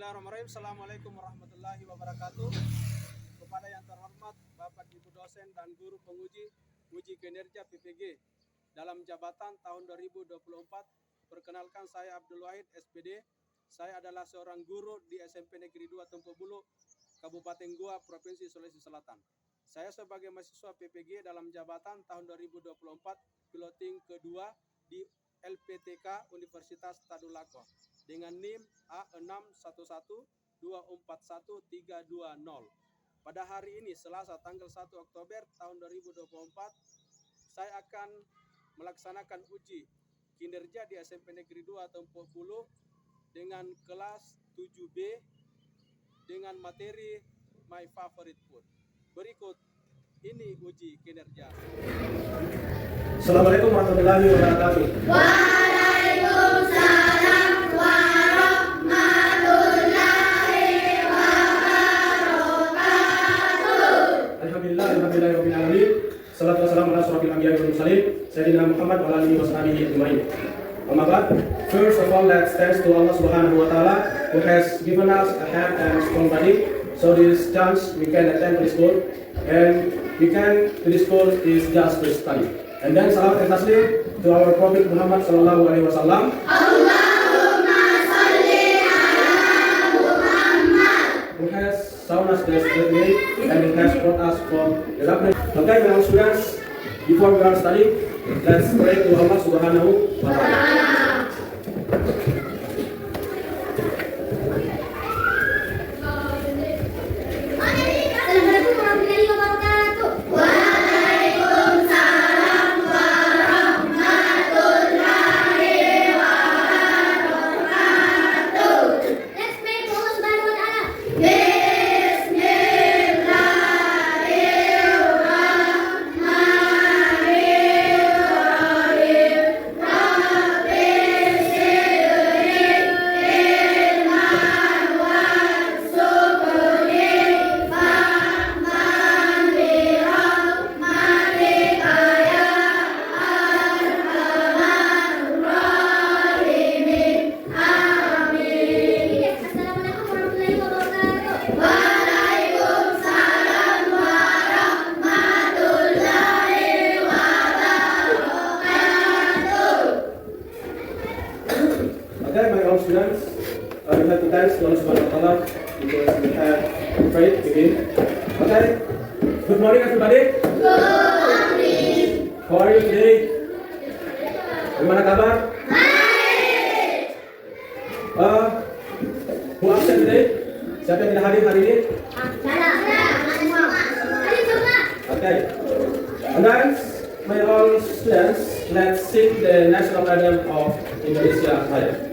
Bismillahirrahmanirrahim. Assalamualaikum warahmatullahi wabarakatuh. Kepada yang terhormat Bapak Ibu dosen dan guru penguji uji kinerja PPG dalam jabatan tahun 2024, perkenalkan saya Abdul Wahid SPD. Saya adalah seorang guru di SMP Negeri 2 Tempo Bulu, Kabupaten Goa, Provinsi Sulawesi Selatan. Saya sebagai mahasiswa PPG dalam jabatan tahun 2024 piloting kedua di LPTK Universitas Tadulako dengan NIM A61124130. Pada hari ini Selasa tanggal 1 Oktober tahun 2024, saya akan melaksanakan uji kinerja di SMP Negeri 2 Tempo Bulu dengan kelas 7B dengan materi My Favorite Food. Berikut ini uji kinerja. Assalamualaikum warahmatullahi wabarakatuh. Waalaikumsalam warahmatullahi wabarakatuh. Alhamdulillahirabbil alamin. Salatu wassalamu ala asyrofil anbiya'i wal mursalin, sayyidina Muhammad wa alihi washabihi ajmain. Amma ba'd. First of all, let's thanks to Allah Subhanahu wa taala who has given us a hand and strong body, so this chance we can attend this school, and we can to this school is just to study. And then salawat and taslim to our Prophet Muhammad sallallahu alaihi wasallam. Allahumma sholli ala Muhammad. Who has shown us this great way and it has brought us from the darkness. Okay, my own students, before we are studying, let's pray to Allah Subhanahu wa taala. Assalamualaikum warahmatullahi wabarakatuh. Waalaikumsalam warahmatullahi wabarakatuh. Let's pray to Allah Subhanahu wa taala. Assalamualaikum warahmatullahi wabarakatuh. Waalaikumsalam warahmatullahi wabarakatuh. Okay, my own students, we have to thanks to Allah Subhanahu wa taala because we have prayed begin. Okay, good morning everybody. Good morning. How are you today? Gimana kabar? Who absent today? Siapa yang tidak hadir hari ini? Okay. And then, my own students, let's sing the national anthem of Indonesia Raya.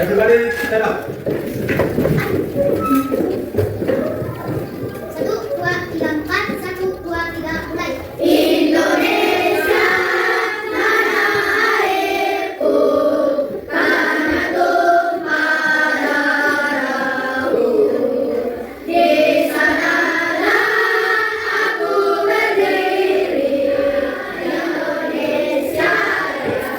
Everybody, stand up. 1, 2, 3, 4. 1, 2, 3, mulai. Indonesia tanah airku, tanah tumpah darahku. Di sanalah aku berdiri. Indonesia raya,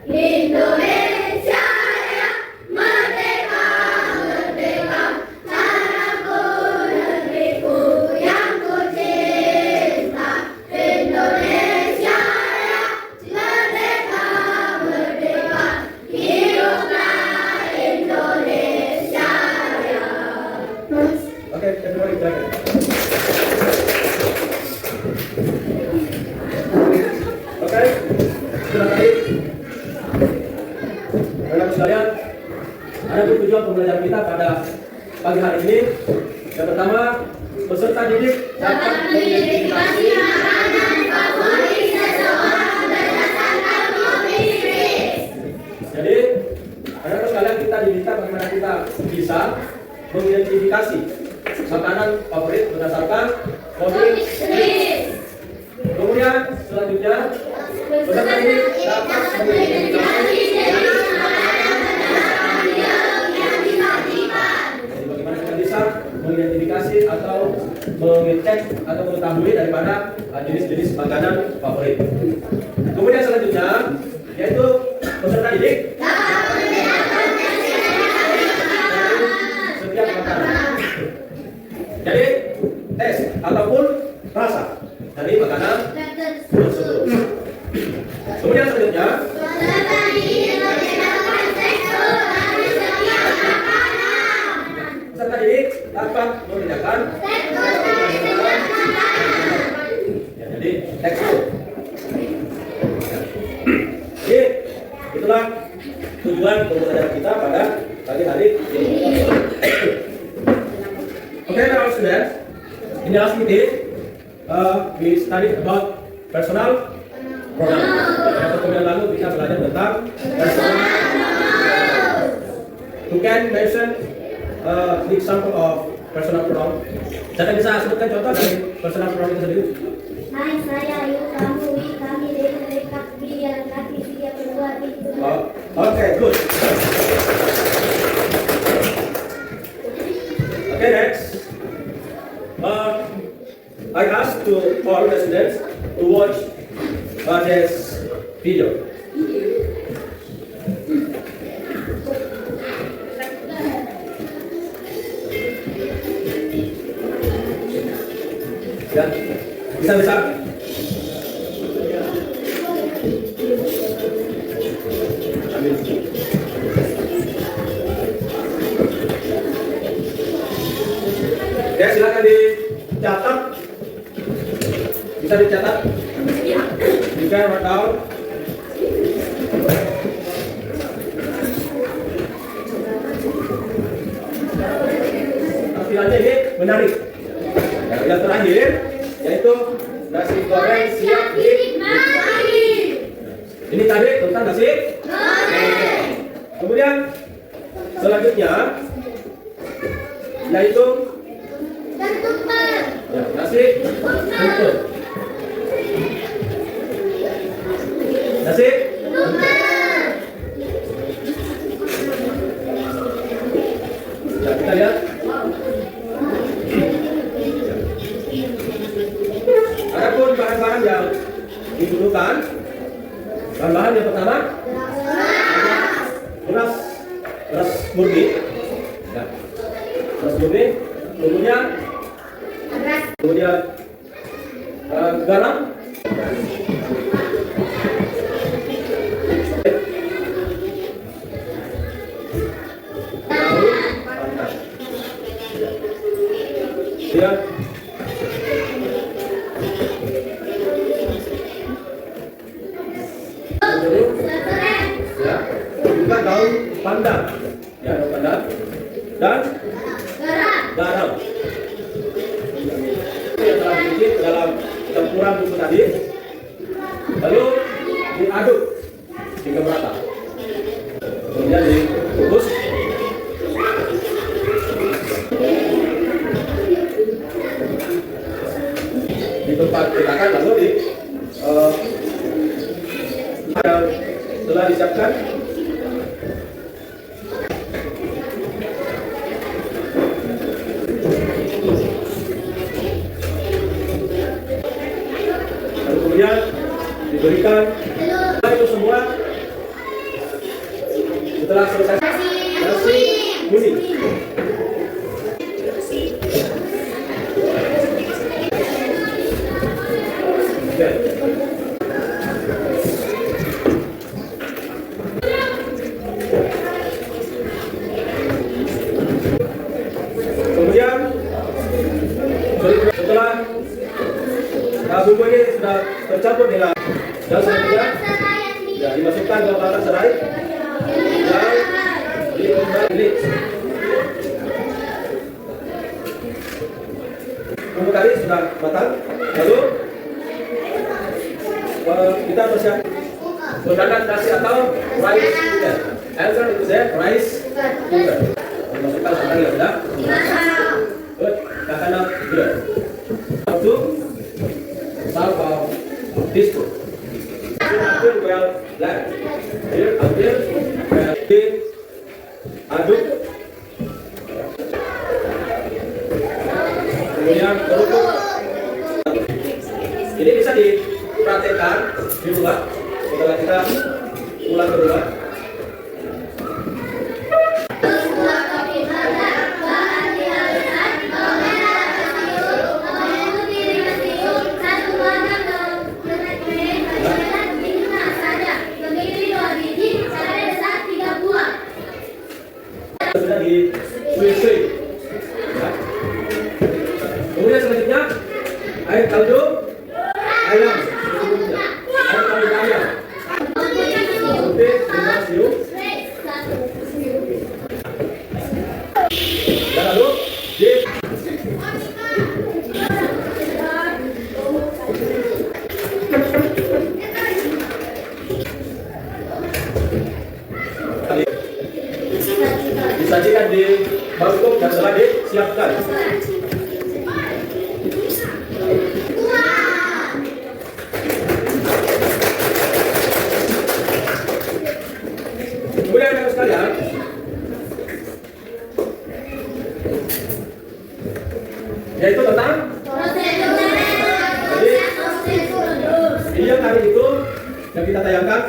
Indonesia raya, merdeka, merdeka, tanahku, negeriku yang ku cinta. Indonesia raya, merdeka, merdeka, hiduplah Indonesia raya. Okay, everybody, thank you. Okay, sudah tadi. Anak sekalian, ada tujuan pembelajaran kita pada pagi hari ini. Yang pertama, peserta didik dapat mengidentifikasi makanan favorit seseorang berdasarkan hobi list. Jadi, anak sekalian kita diminta bagaimana kita bisa mengidentifikasi makanan favorit berdasarkan hobi. Kemudian selanjutnya, peserta didik dapat mengidentifikasi jadi bagaimana kita bisa mengidentifikasi atau mengecek atau mengetahui daripada jenis-jenis makanan favorit. Kemudian selanjutnya lanjutan pembelajaran kita pada pagi hari ini. Okay, now students, in the last meeting, we studied about personal pronoun. Pertemuan lalu kita belajar tentang personal pronoun. You can mention the example of personal pronoun. Siapa bisa sebutkan contoh dari personal pronoun itu sendiri? Hai, saya, ayu, kamu, wi, kami, mereka, dia, laki, dia, berdua, itu. Oh, okay, good. Okay, next. I ask to all the students to watch this video. Ya, bisa. Ya, silakan dicatat. Bisa dicatat. You can write down. Tampilannya ini menarik. Yang terakhir yaitu nasi goreng siap dinikmati. Ini tadi tentang nasi goreng. Kemudian selanjutnya yaitu ya, nasi tumpeng. Nasi tumpeng. Ya, kita lihat. Adapun bahan-bahan yang dibutuhkan, bahan-bahan yang pertama beras murni, ya, beras murni, kemudian garam, ya, juga daun pandan, ya, daun pandan dan garam. Yang telah dicuci dalam campuran bumbu tadi, lalu diaduk hingga merata, kemudian dikukus. Di tempat letakkan lalu setelah disiapkan lalu kemudian diberikan itu semua. Setelah selesai nasi kuning. Kemudian setelah bumbu ini sudah tercampur dengan dan selanjutnya ya, dimasukkan ke batang serai dan ini bumbu tadi sudah matang. Lalu kita persiapkan menggunakan nasi atau rice cooker. Answer itu rice cooker. Masukkan santan yang sudah good, coconut good. Untuk half of teaspoon. Until well black. Here until aduk. Kemudian kerupuk. Ini bisa dipraktekkan di rumah setelah kita pulang ke rumah. Sudah disuih-suih. Ya. Kemudian selanjutnya air kaldu ayam. Air kaldu ayam. Sampai dengan siu Dan lalu di disajikan di mangkuk yang telah disiapkan. Kemudian rekan sekalian, yaitu tentang jadi yang hari itu yang kita tayangkan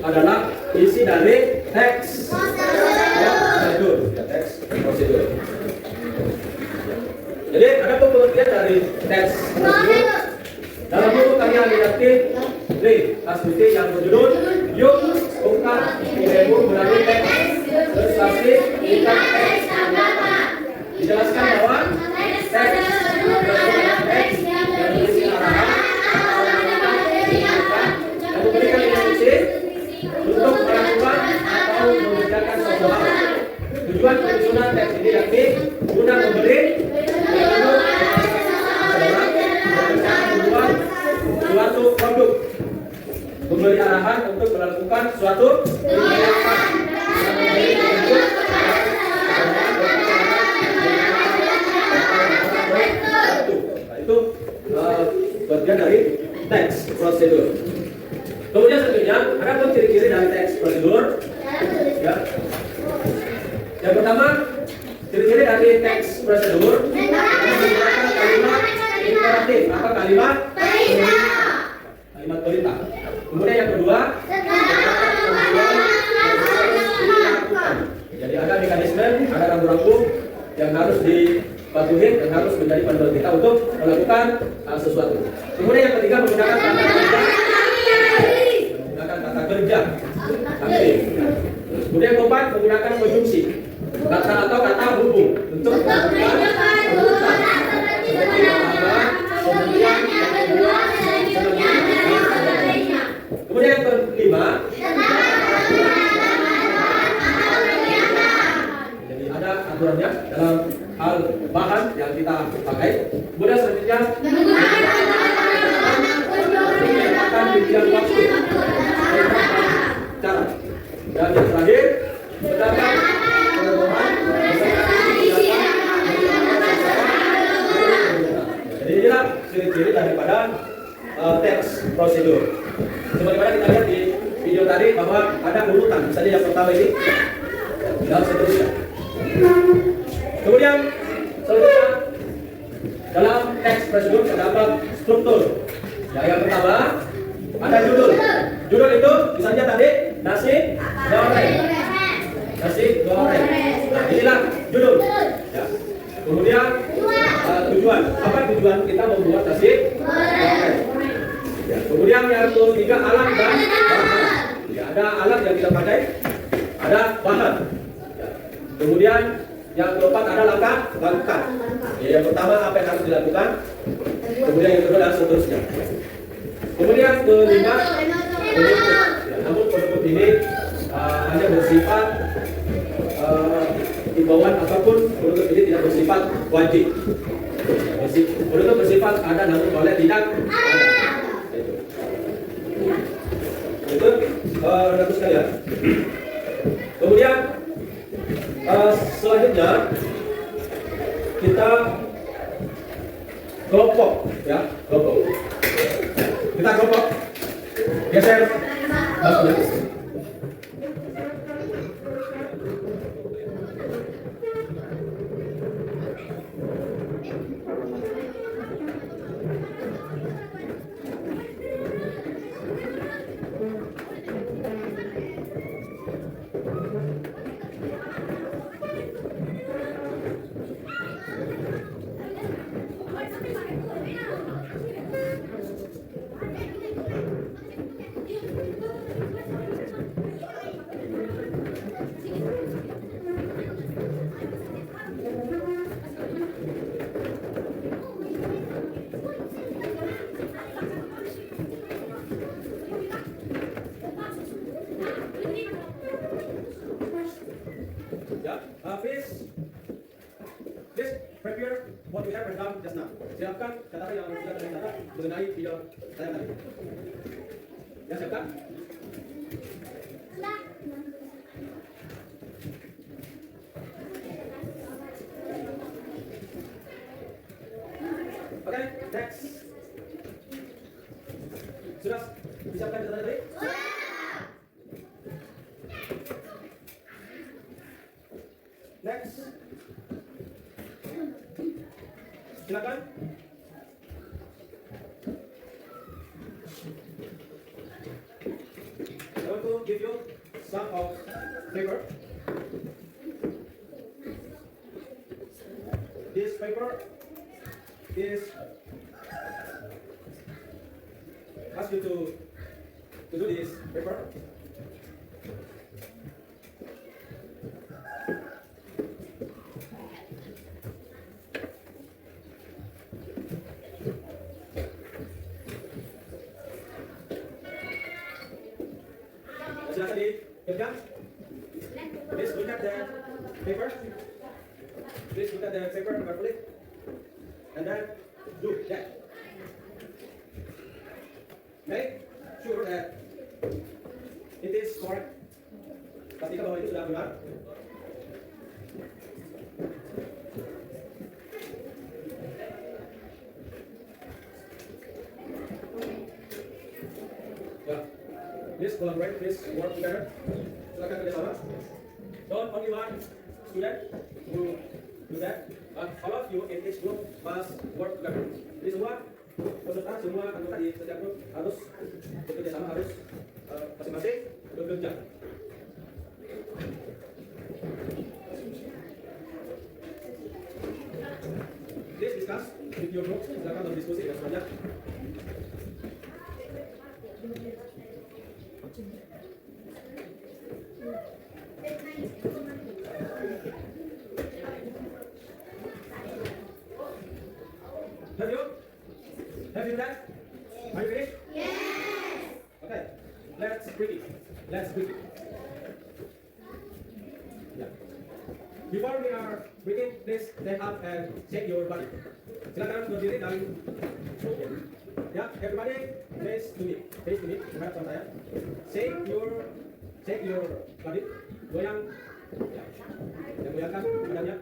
adalah isi dari teks prosedur, teks prosedur. Jadi ada pengertian dari teks prosedur dalam buku karya didaktik Lee Astuti yang berjudul Yuk Ungkap Ilmu Melalui Teks Prestasi Tingkat Teks. Dijelaskan bahwa teks yang berisi arahan dan memberikan instruksi untuk melakukan atau mengerjakan suatu hal. Tujuan penyusunan teks ini yakni guna memberi petunjuk seseorang tentang tujuan suatu produk, memberi arahan untuk melakukan suatu tindakan, dan memberi petunjuk itu bagian dari teks prosedur. Kemudian selanjutnya ada pun ciri-ciri dari teks prosedur. Ya. Yang pertama, ciri-ciri dari teks prosedur menggunakan kalimat imperatif. Apa kalimat? Kalimat perintah. Kemudian yang kedua, dilakukan. Jadi ada mekanisme, ada rambu-rambu yang harus dipatuhi dan harus menjadi panduan kita untuk melakukan sesuatu. Kemudian yang ketiga, menggunakan kata kerja. Menggunakan kata kerja. Aktif. Kemudian yang keempat, menggunakan konjungsi. Kata atau kata hubung untuk melakukan urutan seperti bahwa, kemudian, kemudian yang kelima, jadi ada aturannya dalam hal bahan yang kita pakai. Kemudian selanjutnya menyatakan rincian waktu cara. Dan yang terakhir, berdasarkan pedoman. Jadi inilah ciri-ciri daripada teks prosedur. Sebagaimana kita lihat di video tadi bahwa ada urutan, misalnya yang pertama ini dan seterusnya. Kemudian selanjutnya dalam teks prosedur terdapat struktur. Ya, yang pertama ada judul. Judul itu misalnya tadi nasi goreng. Nasi goreng. Nah, inilah judul. Ya. Kemudian tujuan. Apa tujuan kita membuat nasi goreng? Ya. Kemudian yang ketiga alat dan bahan. Ya, ada alat yang kita pakai, ada bahan. Ya. Kemudian yang keempat ada langkah. Ya, yang pertama apa yang harus dilakukan. Kemudian yang kedua dan seterusnya. Kemudian kelima produk. Ya, namun produk ini hanya bersifat himbauan ataupun produk ini tidak bersifat wajib. Produk bersifat ada namun oleh tidak ada. Itu rekan sekalian. Kemudian selanjutnya kita kelompok, ya kelompok. Kita kelompok. Geser. Ya, please prepare what you have done just now. Siapkan kata yang sudah saya catat mengenai video saya tadi. Ya, siapkan. Oke, next. Sudah disiapkan kata tadi? Next. Silakan. I want to give you some of paper. This paper is ask you to do this paper. Silakan dikerjakan. Please look at the paper. Please look at the paper carefully, and then do that. Make sure that it is correct. Pastikan bahwa itu sudah benar. Ya, please collaborate, please work together. Silakan kerjasama. Don't only one student who do that, but all of you in each group must work together. Jadi semua peserta, semua anggota di setiap grup harus bekerja sama, harus masing-masing bekerja. Please discuss with your group. Silakan berdiskusi dengan semuanya. Have you done? Are you finished? Yes. Okay. Let's break it. Yeah. Before we are breathing, please stand up and shake your body. Silakan berdiri dan ya, everybody face to me, menghadap sama saya. Shake your body. Goyang, ya. Dan goyangkan badannya.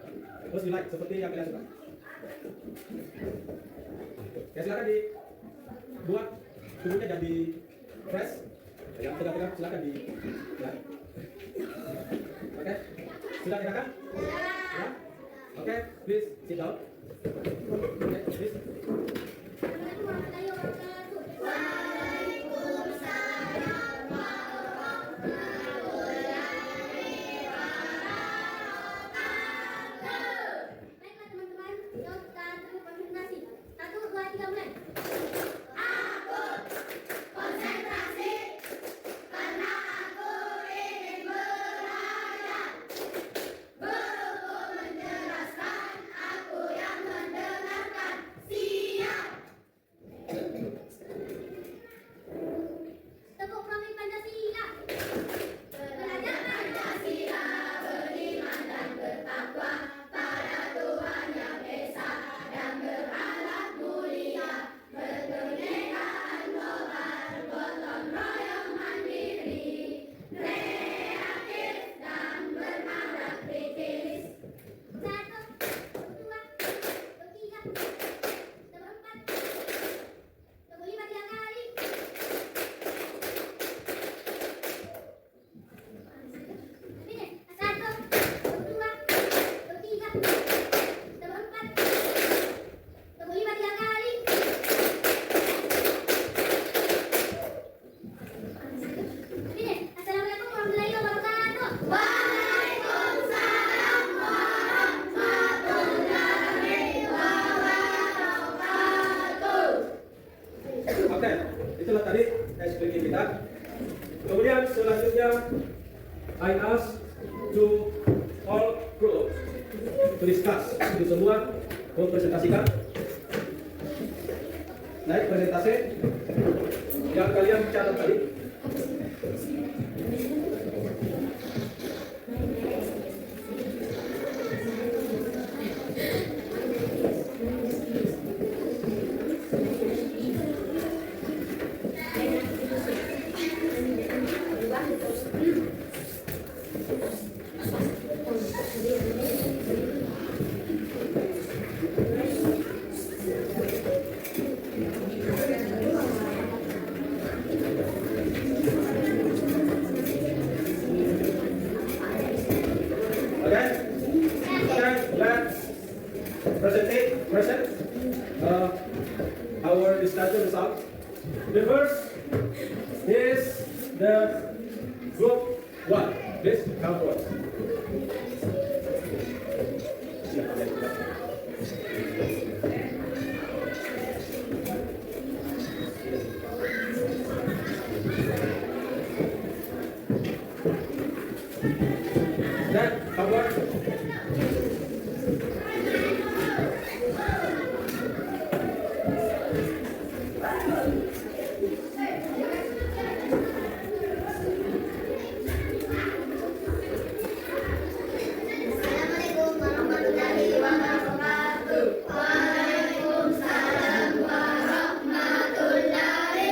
Terus relax seperti yang kalian suka. Ya, silakan dibuat tubuhnya jadi fresh. Yang tegak-tegak silakan di ya. Oke. Sudah enakan? Ya. Oke, please sit down. Oke, please. Itulah tadi SPG kita. Kemudian selanjutnya I ask to all group to discuss. Itu semua mempresentasikan. Naik presentasi yang kalian catat tadi. Okay? Okay, let's present our discussion result. The first is the group 1. Please come forward. Then come forward. Assalamualaikum warahmatullahi wabarakatuh. Waalaikumsalam warahmatullahi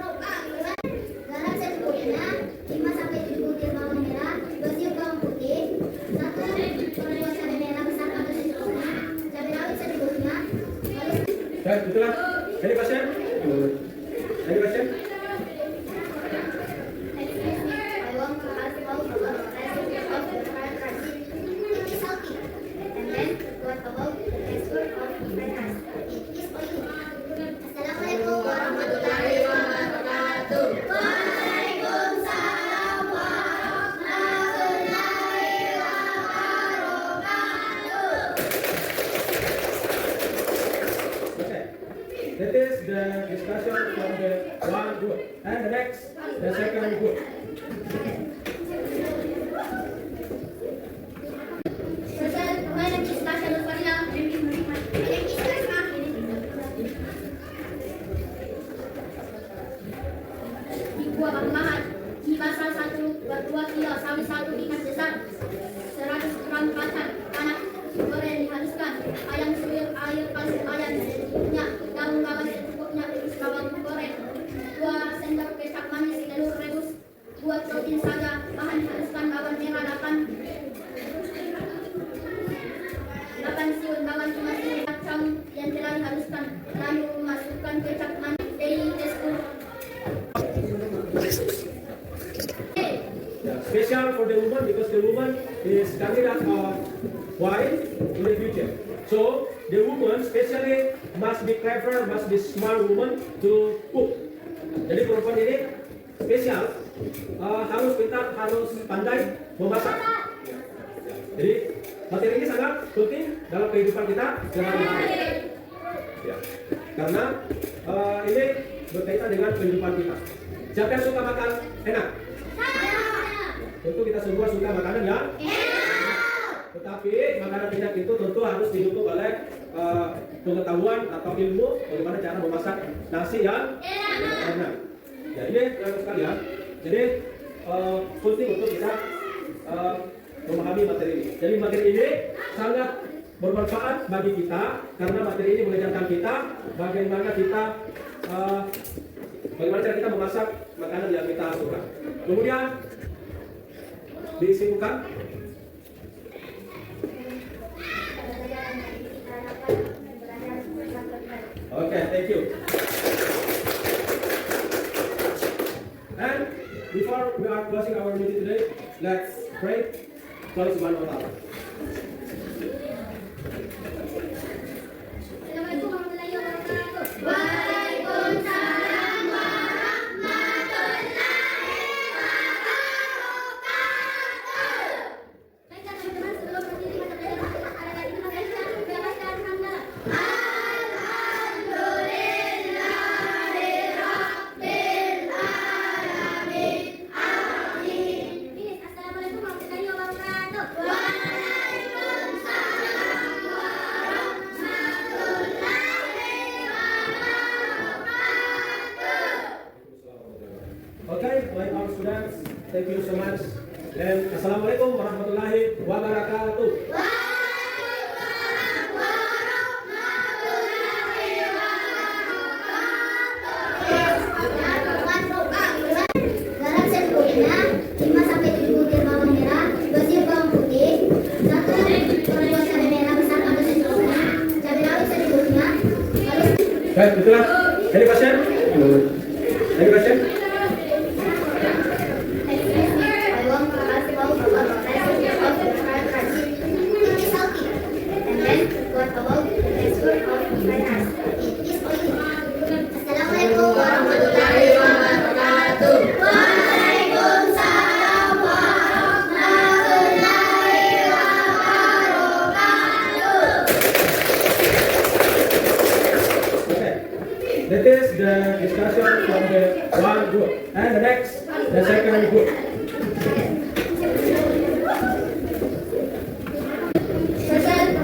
wabarakatuh. Garam secukupnya, 5 sampai 7 butir bawang merah, 2 siung bawang putih, 1 kedua cabai merah besar atau secukupnya, cabai rawit secukupnya. Okay, itulah. Any question? Any question? I want to ask about the recipe of the fried rice. It is healthy. And then what about the texture of the fried rice? It is oily. Assalamualaikum warahmatullahi wabarakatuh. Waalaikumsalam warahmatullahi wabarakatuh. Okay. That is the discussion from the one group. And the next, the second group. Social Human Discussion Australia. Di Gua Bakumahan, di pasal 1, bab 2 kilo sawi 1 ikan besar, 100 gram kacang panas, goreng dihaluskan, ayam suwir air panas ayam secukupnya, daun bawang secukupnya, terus bawang goreng, 2 sendok kecap manis, telur rebus, buat protein saja, bahan dihaluskan bawang merah 8 siung bawang dimasukkan kacang yang telah dihaluskan, lalu masukkan kecap manis, daily teaspoon. Yeah, special for the woman because the woman is candidate of wife in the future. So the woman especially must be clever, must be smart woman to cook. Jadi perempuan ini spesial, harus pintar, harus pandai memasak. Jadi materi ini sangat penting dalam kehidupan kita sehari-hari. Ya, karena ini berkaitan dengan kehidupan kita. Siapa yang suka makan enak? Tentu kita semua suka makanan yang enak. Tetapi makanan enak itu tentu harus didukung oleh pengetahuan atau ilmu bagaimana cara memasak nasi yang enak. Ya ini teman sekalian. Jadi penting untuk kita memahami materi ini. Jadi materi ini sangat bermanfaat bagi kita karena materi ini mengajarkan kita bagaimana cara kita memasak makanan yang kita suka. Kemudian disimpulkan. Okay, thank you. And before we are closing our meeting today, let's pray. Close one more time. Assalamualaikum warahmatullahi wabarakatuh. Waalaikumsalam warahmatullahi wabarakatuh. Baiklah teman-teman, sebelum berdiri mata pelajaran kita ada lagi mengajarkan bebaskan hamdalah. Alhamdulillahirabbil alamin. Amin. Finish. Assalamualaikum warahmatullahi wabarakatuh. Waalaikumsalam warahmatullahi wabarakatuh. Okay, my dear students, thank you so much. And assalamualaikum warahmatullahi wabarakatuh. Waalaikumsalam warahmatullahi wabarakatuh. Garam secukupnya, 5 sampai 7 butir bawang merah, 2 siung bawang putih, 1 kedua cabai merah besar atau secukupnya, cabai rawit secukupnya. Lalu Okay, itulah. Any question? Any question? good. And the next, the second group.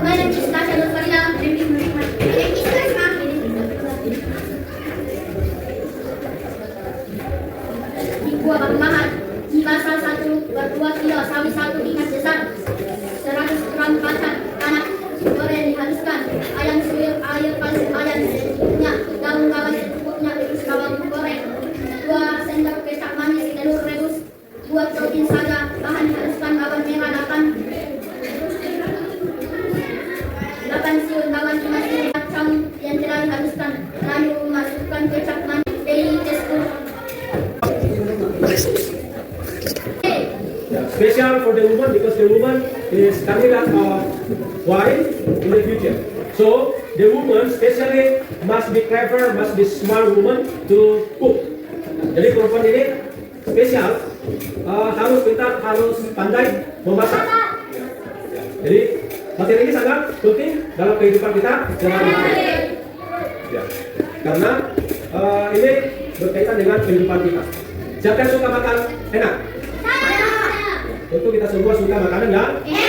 My name is Tasha Nurfaria. Di Gua Bakmahan, di pasal 1 bab 2 kilo sawi 1 ikat besar, 100 gram kacang anak goreng dihaluskan, ayam suwir air panas ayam secukupnya, daun bawang secukupnya, rebus bawang goreng, 2 sendok kecap manis, telur rebus, 2 protein saja, bahan dihaluskan bawang merah 8 siung bawang dimasak, kacang yang telah dihaluskan, lalu masukkan kecap manis, daily teaspoon. Yeah, special for the woman because the woman is coming up wife in the future. So the woman especially must be clever, must be smart woman to cook. Jadi perempuan ini spesial, harus pintar, harus pandai memasak. Jadi materi ini sangat penting dalam kehidupan kita sehari-hari. Ya, karena ini berkaitan dengan kehidupan kita. Siapa yang suka makan enak? Tentu kita semua suka makanan yang enak.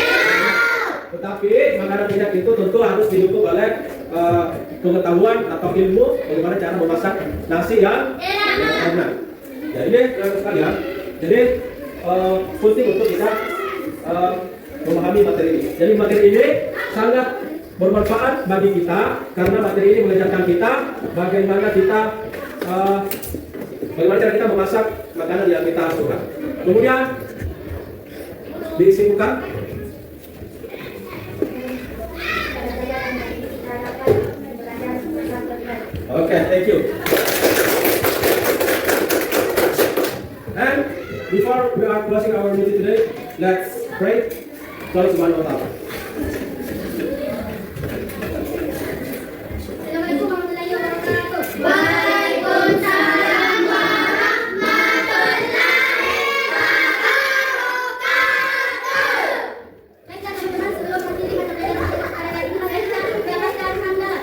Tetapi makanan enak itu tentu harus didukung oleh pengetahuan atau ilmu bagaimana cara memasak nasi yang enak. Ya ini sekalian. Jadi penting untuk kita memahami materi ini. Jadi materi ini sangat bermanfaat bagi kita karena materi ini mengajarkan kita bagaimana cara kita memasak makanan yang kita suka. Kemudian disibukkan. Okay, thank you. And before we are closing our meeting today, let's pray. Close one more time. Assalamualaikum warahmatullahi wabarakatuh. Waalaikumsalam warahmatullahi wabarakatuh. Baiklah teman-teman, sebelum berdiri kata dari ada lagi saya bebaskan Anda.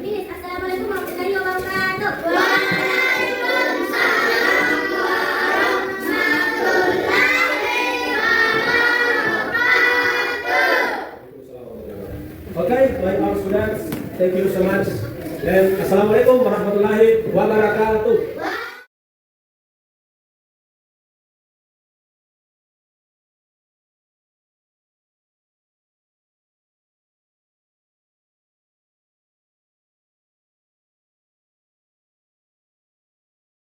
Finish. Assalamualaikum warahmatullahi wabarakatuh. Okay, my our students, thank you so much. And Assalamualaikum warahmatullahi wabarakatuh.